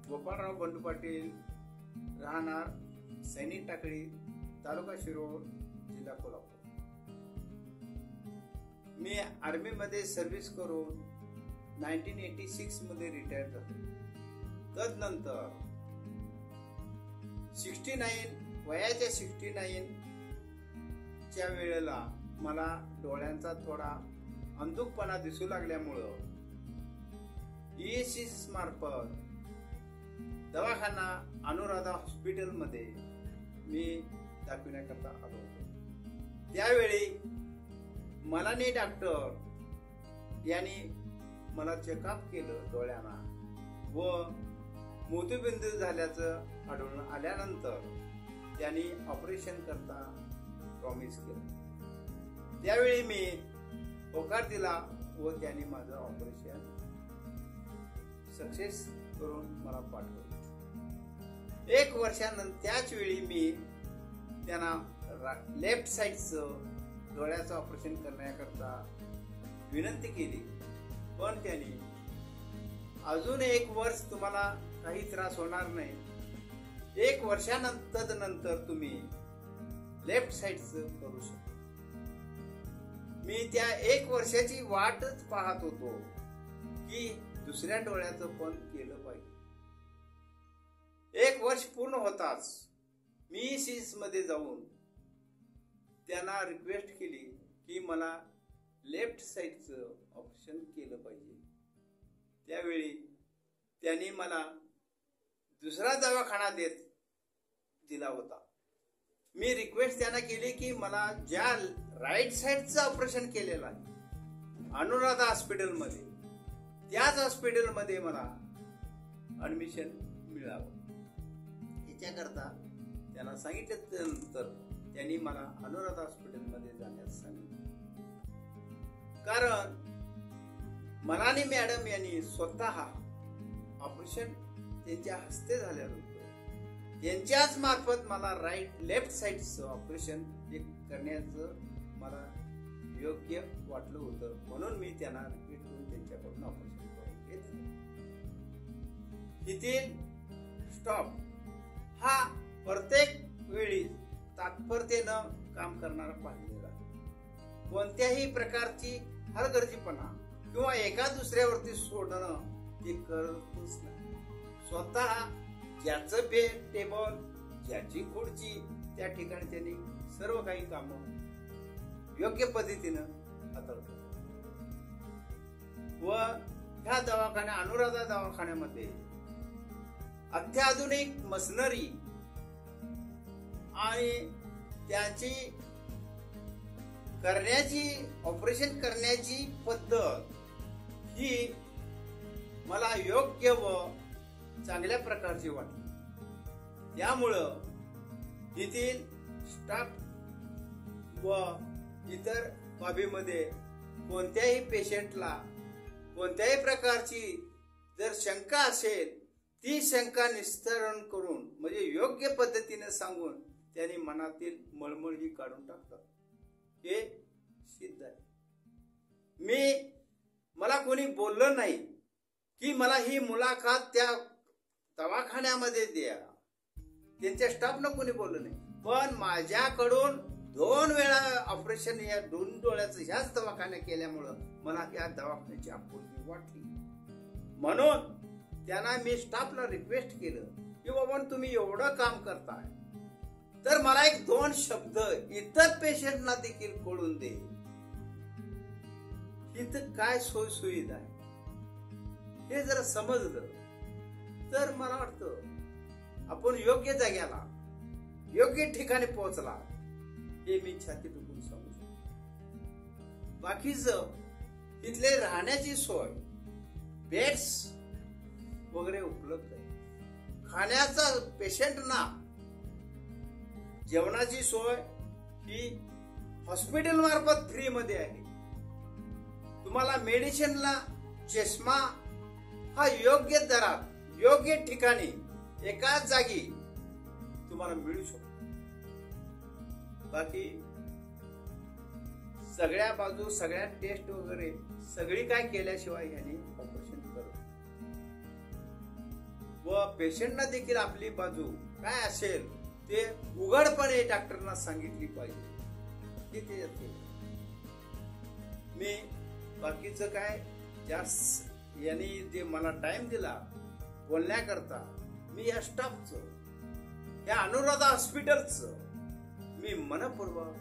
गोपाळराव बंडू पाटील, राहणार सैनिक टाकळी, तालुका शिरोळ, जिल्हा कोल्हापूर. मी आर्मी मध्ये सर्व्हिस करून 1986 मध्ये रिटायर झालो. तदनंतर 69 वयाच्या 69 च्या वेळेला मला डोळ्यांचा थोडा अंधुकपणा दिसू लागल्यामुळं ESS मार्फत दवाखाना अनुराधा हॉस्पिटल मध्ये मी दाखविण्याकरता आलो होतो. त्यावेळी मलानी डॉक्टर यांनी मला चेकअप केलं डोळ्यांना व मोतीबिंदू झाल्याचं आढळून आल्यानंतर त्यांनी ऑपरेशन करता प्रॉमिस केलं. त्यावेळी मी होकार दिला व त्यांनी माझं ऑपरेशन सक्सेस करून मला पाठवलं. 1 वर्षानंतर त्याच वेळी मी त्यांना लेफ्ट साईडचं डोळ्याचं ऑपरेशन करण्याकरता विनंती केली, पण त्यांनी अजून 1 वर्ष तुम्हाला काही त्रास होणार नाही, 1 वर्षानंतर तुम्ही लेफ्ट साईडचं करू शकता. मी त्या 1 वर्षाची वाटच पाहत होतो की दुसऱ्या डोळ्याचं पण केलं पाहिजे. 1 वर्ष पूर्ण होताच मी ESS मध्ये जाऊन त्यांना रिक्वेस्ट केली की मला लेफ्ट साईडचं ऑपरेशन केलं पाहिजे. त्यावेळी त्यांनी मला दुसरा दवाखाना दिला होता. मी रिक्वेस्ट त्यांना केली की मला ज्या राईट साईडचं ऑपरेशन केलेलं आहे अनुराधा हॉस्पिटल मध्ये, त्याच हॉस्पिटल मध्ये मला ऍडमिशन मिळावं. याच्याकरता त्यांना सांगितल्यानंतर त्यांनी मला अनुराधा हॉस्पिटल मध्ये जाण्यास सांगितलं. कारण मलानी मॅडम यांनी स्वतः ऑपरेशन त्यांच्या हस्ते झालेलं होतं. त्यांच्याच मार्फत मला लेफ्ट साईडचं ऑपरेशन करण्याचं मला योग्य वाटलं होतं, म्हणून मी त्यांना रिपीट करून त्यांच्याकडून ऑपरेशन करून घेतलं. इथील स्टॉप हा प्रत्येक वेळी तात्परतेनं काम करणारा पाहिलेला. कोणत्याही प्रकारची हलगर्जीपणा किंवा एका दुसऱ्यावरती सोडणं ते करतच नाही. स्वतः ज्याचं टेबल, ज्याची खुर्ची, त्या ठिकाणी त्यांनी सर्व काही कामं योग्य पद्धतीनं हाताळतात. व ह्या अनुराधा दवाखान्यामध्ये अत्याधुनिक मशिनरी आणि त्याची ऑपरेशन करण्याची पद्धत ही मला योग्य व चांगल्या प्रकारची वाटली. त्यामुळं येथील स्टाफ व इतर बाबीमध्ये कोणत्याही पेशंटला कोणत्याही प्रकारची जर शंका असेल ती शंका निस्तरण करून म्हणजे योग्य पद्धतीने सांगून त्यांनी मनातील मळमळ ही काढून टाकतात. हे सिद्ध आहे. मला कोणी बोललं नाही की मला ही मुलाखत त्या दवाखान्यामध्ये द्या, त्यांच्या स्टाफनं कोणी बोललं नाही. पण माझ्याकडून 2 वेळा ऑपरेशन या 2 डोळ्याचं ह्याच दवाखान्यात केल्यामुळं मला या दवाखान्याची आपुलकी वाटली. म्हणून त्यांना मी स्टाफला रिक्वेस्ट केलं की बाबा तुम्ही एवढं काम करताय तर मला 1-2 शब्द इतर पेशंटना देखील कळून दे. इथं काय सोय सुविधा आहे हे जर समजलं तर मला वाटतं आपण योग्य जाग्याला योग्य ठिकाणी पोहोचला हे मी छाती ठोकून सांगू शकतो. बाकीचं तिथले राहण्याची सोय, बेड्स वगैरे उपलब्ध आहे. खाण्याचा पेशंटना जेवणाची सोय ही हॉस्पिटल मार्फत फ्री मध्ये आहे. तुम्हाला मेडिसिनला चष्मा हा योग्य दरात योग्य ठिकाणी एकाच जागी तुम्हाला मिळू शकतो. बाकी सगळ्या बाजू सगळ्या टेस्ट वगैरे सगळी काय केल्याशिवाय यांनी ऑपरेशन करत व पेशंटना देखील आपली बाजू काय असेल ते उघडपणे डॉक्टरना सांगितली पाहिजे की ते मी बाकीचं काय जास्त यांनी जे मला टाइम दिला बोलण्याकरता मी या स्टाफचं या अनुराधा हॉस्पिटलचं मी मनपूर्वक